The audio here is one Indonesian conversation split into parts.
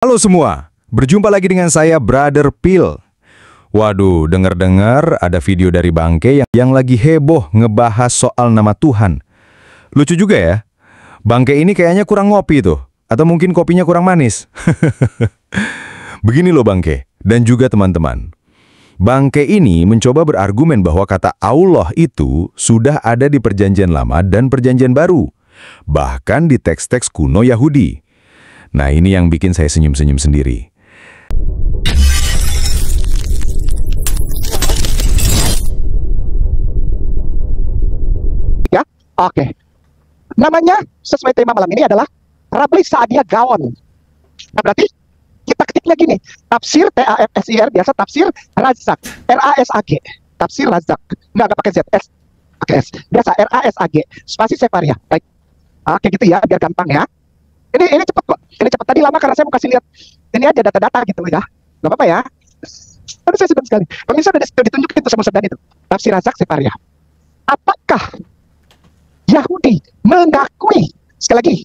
Halo semua, berjumpa lagi dengan saya Brother Phil. Waduh, dengar-dengar ada video dari Bangke yang lagi heboh ngebahas soal nama Tuhan. Lucu juga ya, Bangke ini kayaknya kurang ngopi tuh, atau mungkin kopinya kurang manis. Begini loh Bangke, dan juga teman-teman. Bangke ini mencoba berargumen bahwa kata Allah itu sudah ada di Perjanjian Lama dan Perjanjian Baru, bahkan di teks-teks kuno Yahudi. Nah, ini yang bikin saya senyum-senyum sendiri. Ya, oke. Namanya sesuai tema malam ini adalah Rabbi Saadia Gaon. Nah, berarti kita ketik lagi nih. Tafsir TAFSIR, biasa tafsir Razak. RASAG. Tafsir Razak. Enggak pakai Z. S. Pakai S. Biasa RASAG. Spasi Sefaria. Baik. Oke gitu ya, biar gampang ya. Ini cepet kok. Ini cepet. Tadi lama karena saya mau kasih lihat ini aja data-data gitu ya. Gak apa-apa ya. Tapi saya sedang sekali. Pemirsa sudah ditunjuk itu sama Sedan itu. Tafsir Razak Sefaria. Apakah Yahudi mengakui, sekali lagi,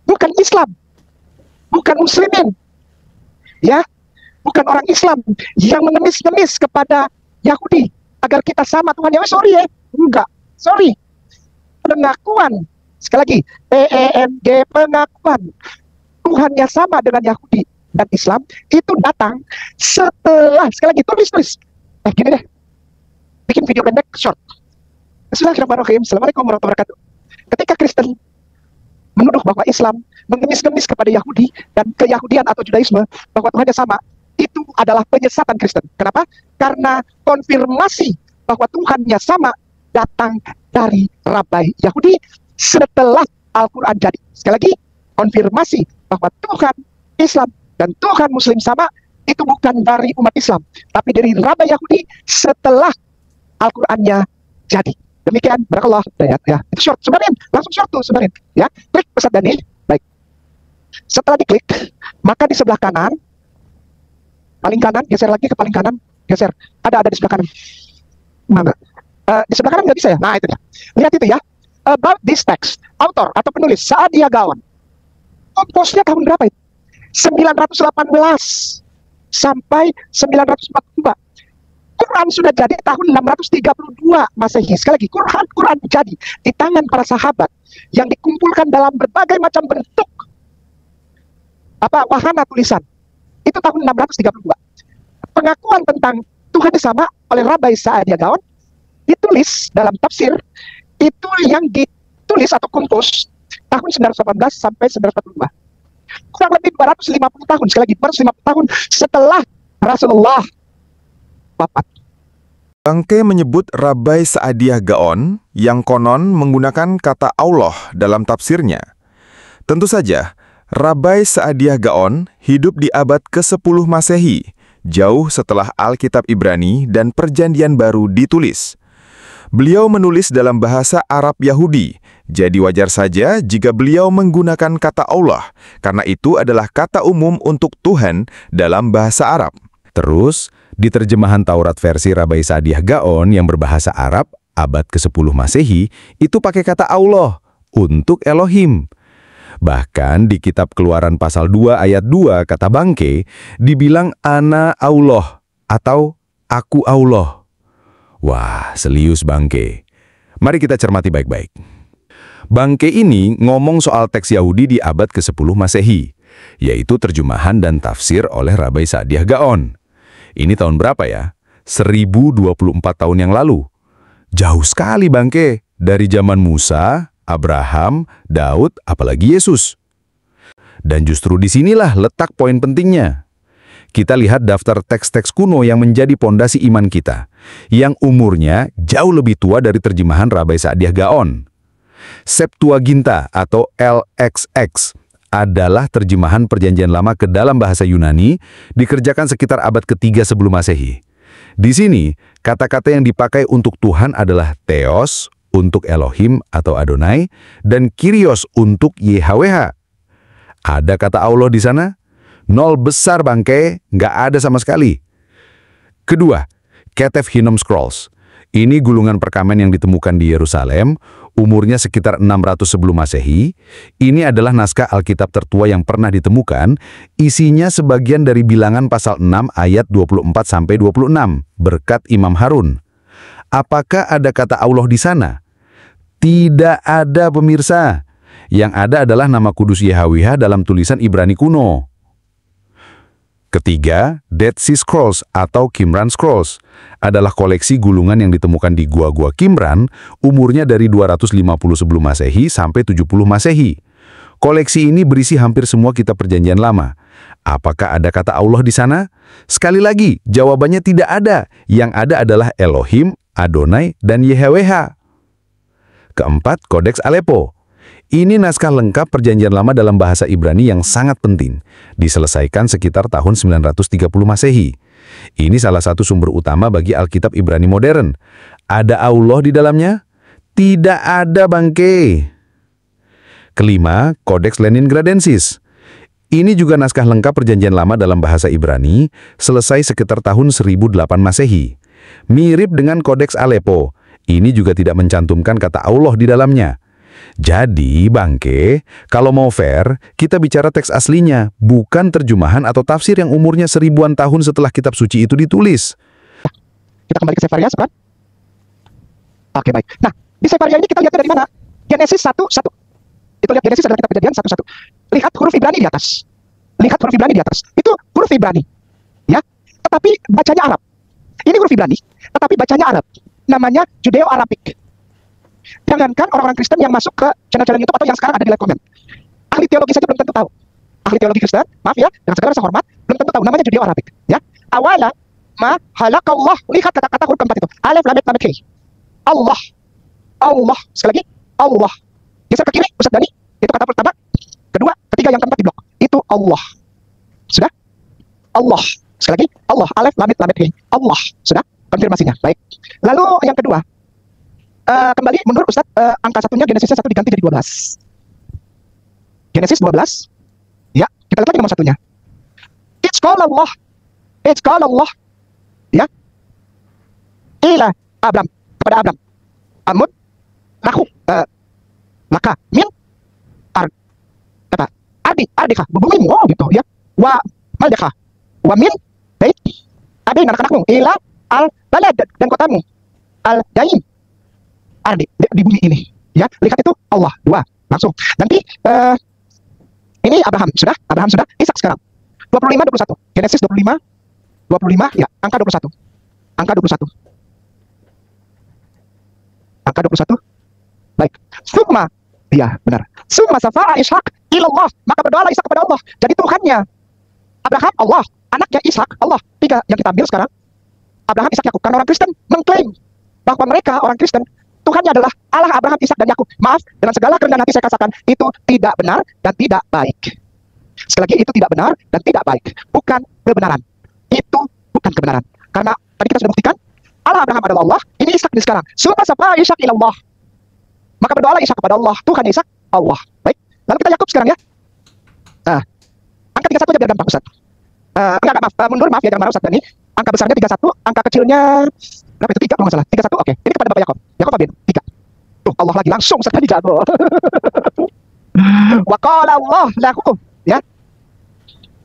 bukan Islam, bukan Muslimin, ya, bukan orang Islam yang mengemis-ngemis kepada Yahudi agar kita sama Tuhan Yahweh? Sorry ya, enggak, sorry. Pengakuan, sekali lagi, PENG, pengakuan Tuhannya sama dengan Yahudi dan Islam itu datang setelah, sekali lagi, tulis. Gini deh, bikin video pendek, short. Bismillahirrahmanirrahim. Assalamualaikum warahmatullahi wabarakatuh. Ketika Kristen menuduh bahwa Islam mengemis-ngemis kepada Yahudi dan keyahudian atau Judaisme bahwa Tuhannya sama, itu adalah penyesatan Kristen. Kenapa? Karena konfirmasi bahwa Tuhannya sama datang dari Rabai Yahudi setelah Al-Quran jadi. Sekali lagi, konfirmasi bahwa Tuhan Islam dan Tuhan Muslim sama itu bukan dari umat Islam, tapi dari Rabai Yahudi setelah Al-Qurannya jadi. Demikian, barakallah, ya. Itu short, sebarin, langsung short tuh, sebarin. Ya, klik pesan Dani, baik. Setelah diklik, maka di sebelah kanan, paling kanan, geser lagi ke paling kanan, geser. Ada di sebelah kanan. Mana? Di sebelah kanan nggak bisa ya? Nah, itu dia. Lihat itu ya. About this text, author atau penulis Saadia Gaon. Komposnya tahun berapa itu? 918 sampai 942. Quran sudah jadi tahun 632 Masehi. Sekali lagi, Quran jadi di tangan para sahabat yang dikumpulkan dalam berbagai macam bentuk wahana tulisan. Itu tahun 632. Pengakuan tentang Tuhan sama oleh Rabbi Saadia Gaon ditulis dalam tafsir, itu yang ditulis atau kompos tahun 918 sampai 942. Kurang lebih 250 tahun, sekali lagi 250 tahun setelah Rasulullah wafat. Bangke menyebut Rabbi Saadia Gaon yang konon menggunakan kata Allah dalam tafsirnya. Tentu saja, Rabbi Saadia Gaon hidup di abad ke-10 Masehi, jauh setelah Alkitab Ibrani dan Perjanjian Baru ditulis. Beliau menulis dalam bahasa Arab Yahudi, jadi wajar saja jika beliau menggunakan kata Allah, karena itu adalah kata umum untuk Tuhan dalam bahasa Arab. Terus, di terjemahan Taurat versi Rabbi Saadia Gaon yang berbahasa Arab, abad ke-10 Masehi, itu pakai kata Allah untuk Elohim. Bahkan di kitab Keluaran pasal 2 ayat 2 kata Bangke, dibilang Ana Allah atau Aku Allah. Wah, serius Bangke. Mari kita cermati baik-baik. Bangke ini ngomong soal teks Yahudi di abad ke-10 Masehi, yaitu terjemahan dan tafsir oleh Rabbi Saadia Gaon. Ini tahun berapa ya? 1024 tahun yang lalu. Jauh sekali Bangke, dari zaman Musa, Abraham, Daud, apalagi Yesus. Dan justru disinilah letak poin pentingnya. Kita lihat daftar teks-teks kuno yang menjadi pondasi iman kita, yang umurnya jauh lebih tua dari terjemahan Rabbi Saadia Gaon. Septuaginta atau LXX adalah terjemahan Perjanjian Lama ke dalam bahasa Yunani, dikerjakan sekitar abad ketiga sebelum Masehi. Di sini, kata-kata yang dipakai untuk Tuhan adalah Theos untuk Elohim atau Adonai, dan Kyrios untuk YHWH. Ada kata Allah di sana? Nol besar Bangke, nggak ada sama sekali. Kedua, Ketef Hinnom Scrolls. Ini gulungan perkamen yang ditemukan di Yerusalem, umurnya sekitar 600 sebelum Masehi. Ini adalah naskah Alkitab tertua yang pernah ditemukan, isinya sebagian dari Bilangan pasal 6 ayat 24-26, berkat Imam Harun. Apakah ada kata Allah di sana? Tidak ada, pemirsa. Yang ada adalah nama kudus Yahweh dalam tulisan Ibrani kuno. Ketiga, Dead Sea Scrolls atau Qumran Scrolls adalah koleksi gulungan yang ditemukan di gua-gua Qumran, umurnya dari 250 sebelum Masehi sampai 70 Masehi. Koleksi ini berisi hampir semua kitab Perjanjian Lama. Apakah ada kata Allah di sana? Sekali lagi, jawabannya tidak ada. Yang ada adalah Elohim, Adonai, dan YHWH. Keempat, Kodeks Aleppo. Ini naskah lengkap Perjanjian Lama dalam bahasa Ibrani yang sangat penting, diselesaikan sekitar tahun 930 Masehi. Ini salah satu sumber utama bagi Alkitab Ibrani modern. Ada Allah di dalamnya? Tidak ada, bangke. Kelima, Kodeks Leningradensis. Ini juga naskah lengkap Perjanjian Lama dalam bahasa Ibrani, selesai sekitar tahun 1008 Masehi. Mirip dengan Kodeks Aleppo, ini juga tidak mencantumkan kata Allah di dalamnya. Jadi, bangke, kalau mau fair, kita bicara teks aslinya, bukan terjemahan atau tafsir yang umurnya 1000-an tahun setelah kitab suci itu ditulis. Kita kembali ke Sefaria sekarang. Oke, baik. Nah, di Sefaria ini kita lihat dari mana? Genesis 1:1. Itu lihat Genesis adalah kitab Kejadian 1:1. Lihat huruf Ibrani di atas. Lihat huruf Ibrani di atas. Itu huruf Ibrani. Ya, tetapi bacanya Arab. Ini huruf Ibrani, tetapi bacanya Arab. Namanya Judeo-Arabic. Jangankan orang-orang Kristen yang masuk ke channel-channel YouTube atau yang sekarang ada di live comment. Ahli teologi saja belum tentu tahu. Ahli teologi Kristen, maaf ya, dengan segala rasa hormat, belum tentu tahu. Namanya Judeo-Arabic. Ya, awala ma halakallah. Lihat kata-kata huruf keempat itu. Alif, lam, mim, he. Allah. Allah. Sekali lagi, Allah. Geser ke kiri, Ustaz Dani. Itu kata pertama. Kedua, ketiga, yang keempat di blok. Itu Allah. Sudah? Allah. Sekali lagi, Allah. Alif, lam, mim, he. Allah. Sudah? Konfirmasinya. Baik. Lalu yang kedua, kembali menurut Ustaz, angka satunya Genesis 1 diganti jadi 12. Genesis 12. Ya, kita lihat lagi nomor satunya. It's called Allah. It's called Allah. Ya. Ila Abram, kepada Abram. Amud lahu maka min ardika bebumimu, oh gitu ya. Wa maldeka wa min bait adin anak-anakmu ila al balad, dan kotamu al daim ardi, di bumi ini ya. Lihat itu Allah, dua langsung. Nanti ini Abraham sudah, Ishak sekarang 25-21. Genesis 25 ya, angka 21. Angka 21. Baik. Summa, iya benar. Summa safa'a Ishak ilallah, maka berdoalah Ishak kepada Allah. Jadi Tuhannya Abraham Allah, anaknya Ishak Allah. Tiga yang kita ambil sekarang. Abraham, Ishak, Yakub. Karena orang Kristen mengklaim bahwa mereka orang Kristen Tuhannya adalah Allah Abraham, Ishak, dan Yakub. Maaf, dengan segala kerendahan hati saya katakan itu tidak benar dan tidak baik. Sekali lagi, itu tidak benar dan tidak baik. Bukan kebenaran. Itu bukan kebenaran. Karena tadi kita sudah buktikan Allah Abraham adalah Allah. Ini Ishak di sekarang. Summa safa'a Ishak ilallah, maka berdoalah Ishak kepada Allah. Tuhan Ishak Allah. Baik. Lalu kita Yakub sekarang ya. Nah, angka 31 aja biar gampang Ustaz. Enggak, maaf, mundur, maaf ya, jangan marah Ustaz Dani. Angka besarnya 31, angka kecilnya berapa itu? 3 kalau nggak salah. 31, oke. Ini kepada Bapak Yakob. Yakob Abin, 3. Tuh, Allah lagi langsung Ustaz Dani jago. Wa qala Allah lahu, ya.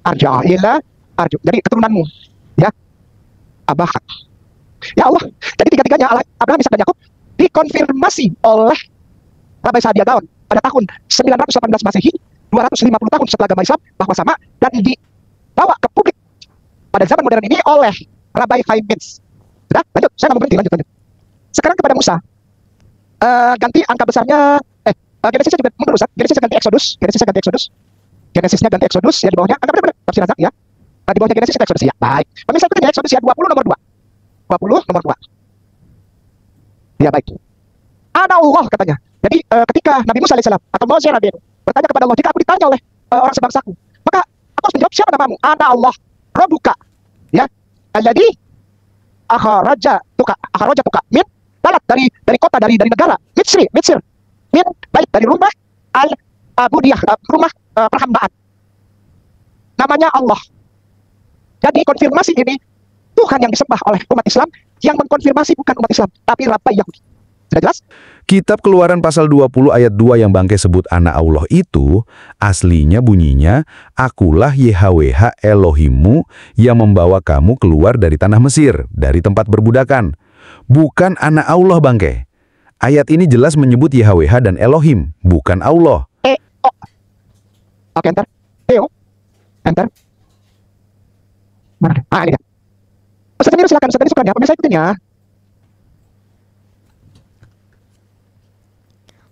Arja ila arju. Jadi keturunanmu, ya. Abahak. Ya Allah. Jadi tiga-tiganya Abraham, Ishak, dan Yakub dikonfirmasi oleh Rabai Saadia Gaon pada tahun 918 Masehi, 250 tahun setelah agama Islam, bahwa sama, dan dibawa ke publik pada zaman modern ini oleh Rabbi Chaim Mintz. Sudah? Lanjut, saya nggak mau berhenti, lanjut. Sekarang kepada Musa, ganti angka besarnya, Genesisnya juga mundur Ustaz. Genesisnya ganti Exodus, ya di bawahnya, angka benar-benar, tafsir Razak ya. Di bawahnya Genesis itu Exodus ya, baik. Pemirsa itu di Exodus ya, 20 nomor 2. 20 nomor 2. Ya baik. Ana Allah katanya. Jadi ketika Nabi Musa alaihissalam atau Moses Nabi bertanya kepada Allah, jika aku ditanya oleh orang sebangsaku, maka aku harus menjawab, siapa namamu? Ana Allah, Rabbuka. Ya. Alladzi akhraja tuka min balad, dari kota, dari negara Misr. Min bait, dari rumah al-abudiyah, rumah perhambaan. Namanya Allah. Jadi konfirmasi ini Tuhan yang disembah oleh umat Islam yang mengkonfirmasi bukan umat Islam, tapi Rabai Yahudi. Sudah jelas? Kitab Keluaran pasal 20 ayat 2 yang Bangke sebut anak Allah itu, aslinya bunyinya, Akulah YHWH Elohimmu yang membawa kamu keluar dari tanah Mesir, dari tempat berbudakan. Bukan anak Allah, Bangke. Ayat ini jelas menyebut YHWH dan Elohim, bukan Allah. Oke, enter. Enter. Mana? Ini dia. Ustaz Daniel, silakan. Ustaz Daniel suka ya. Pemirsa ikutin ya.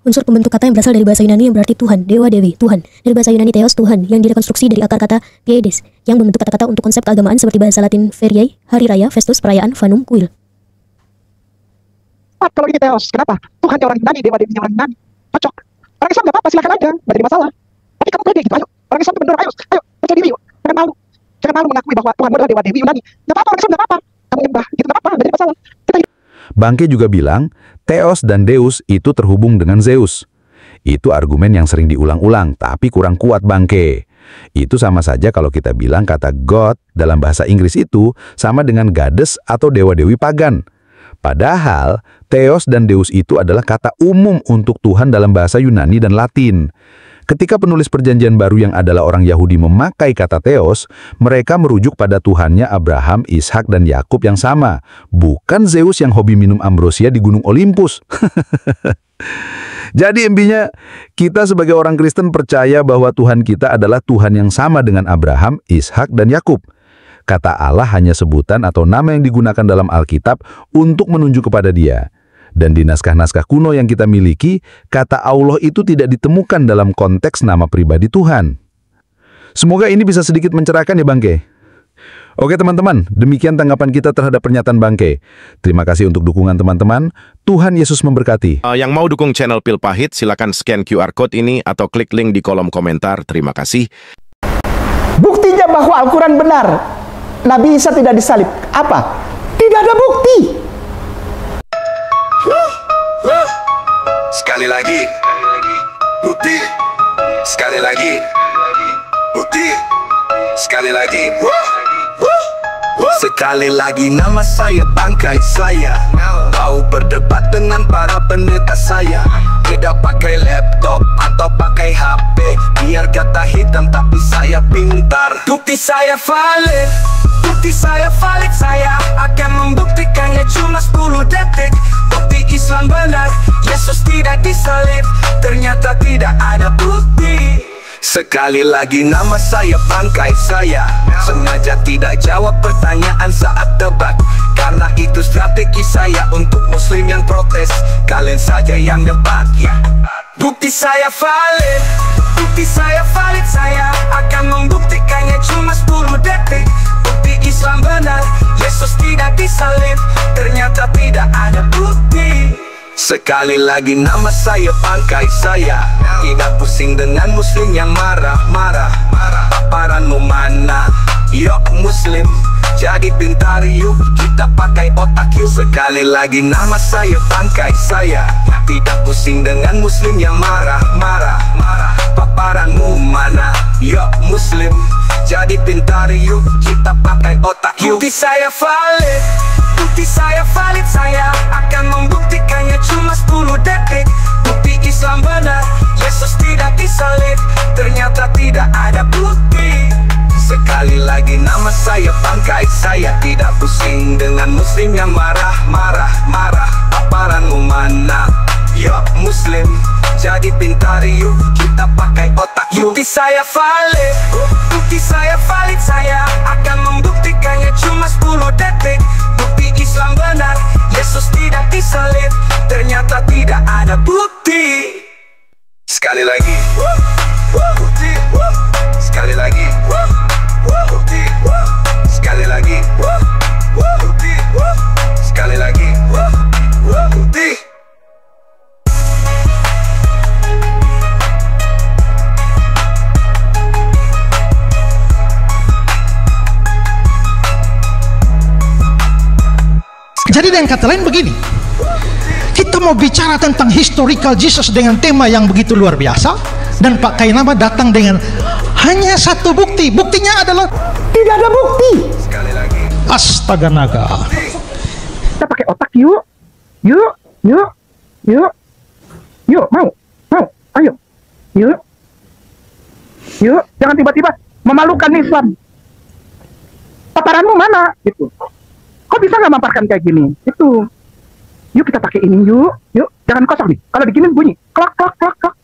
Unsur pembentuk kata yang berasal dari bahasa Yunani yang berarti Tuhan, Dewa Dewi, Tuhan. Dari bahasa Yunani Theos, Tuhan, yang direkonstruksi dari akar kata Piedes, yang membentuk kata-kata untuk konsep keagamaan seperti bahasa Latin Feriae, Hari Raya, Festus, Perayaan, Vanum, Kuil. Kalau ini Theos, kenapa? Tuhan orang Yunani, Dewa Dewinya orang Yunani. Cocok. Orang Islam gak apa-apa, silakan aja. Gak ada masalah. Tapi kamu pede gitu, ayo. Orang Islam itu bener, ayo percaya diri yuk. Jangan malu. Jangan malu mengakui bahwa Tuhan adalah Dewa Dewi Yunani. Gak apa-apa, orang Islam gak apa-apa. Kamu nyembah, gitu gak apa-apa, gak ada masalah. Kita Bangke juga bilang, Theos dan Deus itu terhubung dengan Zeus. Itu argumen yang sering diulang-ulang, tapi kurang kuat, Bangke. Itu sama saja kalau kita bilang kata God dalam bahasa Inggris itu sama dengan goddess atau dewa-dewi pagan. Padahal, Theos dan Deus itu adalah kata umum untuk Tuhan dalam bahasa Yunani dan Latin. Ketika penulis Perjanjian Baru yang adalah orang Yahudi memakai kata Theos, mereka merujuk pada Tuhannya Abraham, Ishak, dan Yakub yang sama, bukan Zeus yang hobi minum ambrosia di Gunung Olympus. Jadi intinya, kita sebagai orang Kristen percaya bahwa Tuhan kita adalah Tuhan yang sama dengan Abraham, Ishak, dan Yakub. Kata Allah hanya sebutan atau nama yang digunakan dalam Alkitab untuk menunjuk kepada Dia. Dan di naskah-naskah kuno yang kita miliki, kata Allah itu tidak ditemukan dalam konteks nama pribadi Tuhan. Semoga ini bisa sedikit mencerahkan ya, Bangke. Oke teman-teman, demikian tanggapan kita terhadap pernyataan Bangke. Terima kasih untuk dukungan teman-teman. Tuhan Yesus memberkati. Yang mau dukung channel Pil Pahit, silakan scan QR Code ini atau klik link di kolom komentar. Terima kasih. Buktinya bahwa Al-Quran benar, Nabi Isa tidak disalib. Apa? Tidak ada bukti. Sekali lagi, bukti. Sekali lagi, bukti. Sekali lagi, sekali lagi nama saya bangkai saya. Kau berdebat dengan para pendeta saya. Tidak pakai laptop atau pakai HP. Biar kata hitam tapi saya pintar. Bukti saya valid. Bukti saya valid. Saya akan membuktikannya cuma 10 detik. Bukti Islam benar, Yesus tidak disalib. Ternyata tidak ada bukti. Sekali lagi nama saya bangkai saya. Sengaja tidak jawab pertanyaan saat debat, karena itu strategi saya untuk muslim yang protes. Kalian saja yang debat. Bukti saya valid. Bukti saya valid. Saya akan membuktikannya cuma 10 detik. Bukti Islam benar, Yesus tidak disalib. Ternyata tidak ada bukti. Sekali lagi nama saya bangkai saya. Tidak pusing dengan muslim yang marah-marah. Paparanmu mana? Yuk muslim, jadi pintar yuk. Kita pakai otak yuk. Sekali lagi nama saya bangkai saya. Tidak pusing dengan muslim yang marah-marah. Paparanmu mana? Yuk muslim, jadi pintar yuk. Kita pakai otak yuk. Bukti saya valid. Bukti saya valid. Saya akan membuktikannya cuma 10 detik. Bukti Islam benar, Yesus tidak disalib. Ternyata tidak ada bukti. Sekali lagi nama saya bangkai saya. Tidak pusing dengan muslim yang marah-marah. Paparanmu mana? Yuk muslim, jadi pintar yuk. Kita pakai otak yuk. Bukti saya valid. Bukti saya valid. Saya akan membuktikannya cuma 10 detik. Bukti Islam benar, Yesus tidak disalib. Ternyata tidak ada bukti. Sekali lagi, bukti. Sekali lagi, bukti. Sekali lagi, bukti. Sekali lagi, bukti. Jadi dengan kata lain begini, kita mau bicara tentang historical Jesus dengan tema yang begitu luar biasa, dan Pak Kainama datang dengan hanya satu bukti. Buktinya adalah tidak ada bukti. Sekali lagi. Astaga naga. yuk, mau, ayo, yuk, jangan tiba-tiba memalukan Islam. Paparanmu mana? Gitu. Kok bisa nggak mamparkan kayak gini? Itu. Yuk kita pakai ini, yuk, jangan kosong nih. Kalau begini bunyi, klak, klak, klak, klak.